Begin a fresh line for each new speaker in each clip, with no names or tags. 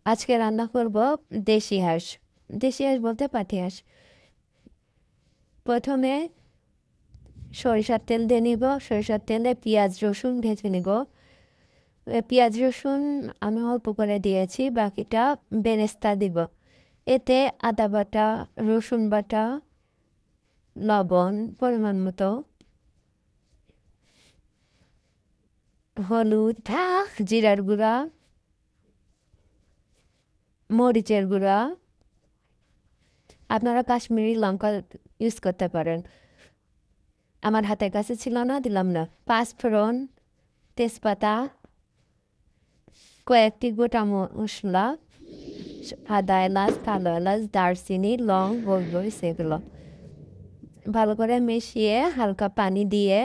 আজকে রান্না করব দেশি হাঁস। দেশি হাঁস বলতে পাতি হাঁস। প্রথমে সরিষার তেল দিয়ে নিব। সরিষার তেলে পেঁয়াজ রসুন ভেজে নিব। পেঁয়াজ রসুন আমি অল্প করে দিয়েছি, বাকিটা বেরেস্তা দিব। এতে আদা বাটা, রসুন বাটা, লবণ পরিমাণ মতো, হলুদ, জিরার গুঁড়া, মরিচের গুঁড়া, আপনারা কাশ্মীরি লঙ্কা ইউজ করতে পারেন। আমার হাতের কাছে ছিল না, দিলাম না। পাঁচফোড়ন, তেজপাতা, কয়েকটি গোটা মশলা, আদা এলাচ, কালো এলাচ, দারচিনি, লং, গোলমরিচ, এগুলো ভালো করে মিশিয়ে হালকা পানি দিয়ে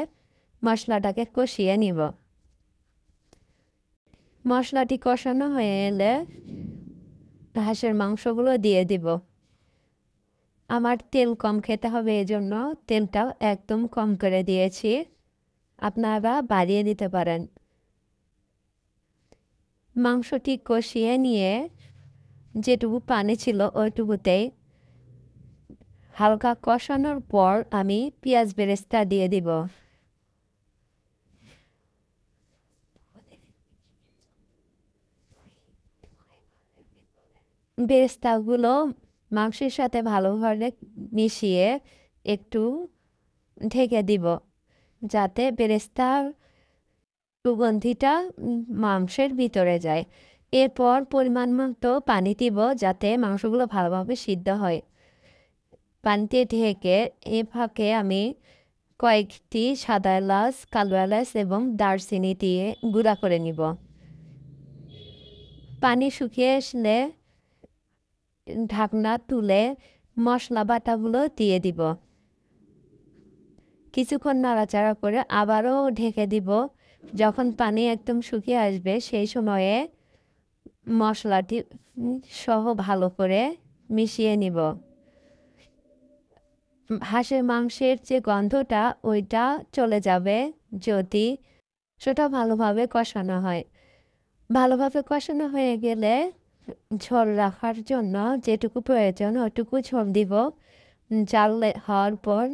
মশলাটাকে কষিয়ে নিব। মশলাটি কষানো হয়ে এলে হাঁসের মাংসগুলো দিয়ে দিব। আমার তেল কম খেতে হবে, এই জন্য তেলটাও একদম কম করে দিয়েছি। আপনারা বাড়িয়ে দিতে পারেন। মাংসটি কষিয়ে নিয়ে যেটুকু পানি ছিল ওইটুকুতেই হালকা কষানোর পর আমি পেঁয়াজ বেরেস্তা দিয়ে দিব। বেরেস্তাগুলো মাংসের সাথে ভালোভাবে মিশিয়ে একটু ঢেকে দিব, যাতে বেরেস্তার সুগন্ধিটা মাংসের ভিতরে যায়। এরপর পরিমাণ মতো পানি দিব, যাতে মাংসগুলো ভালোভাবে সিদ্ধ হয়। পানিতে ঢেকে এ ফাঁকে আমি কয়েকটি সাদা এলাচ, কালো এলাচ এবং দারচিনি দিয়ে গুঁড়া করে নিব। পানি শুকিয়ে আসলে ঢাকনা তুলে মশলা বাটাগুলো দিয়ে দিব। কিছুক্ষণ নাড়াচাড়া করে আবারও ঢেকে দিব। যখন পানি একদম শুকিয়ে আসবে সেই সময়ে মশলাটি সহ ভালো করে মিশিয়ে নিব। হাঁসের মাংসের যে গন্ধটা ওইটা চলে যাবে যদি সেটা ভালোভাবে কষানো হয়। ভালোভাবে কষানো হয়ে গেলে ঝোল রাখার জন্য যেটুকু প্রয়োজন ওইটুকু ঝোল দিব। জাল হওয়ার পর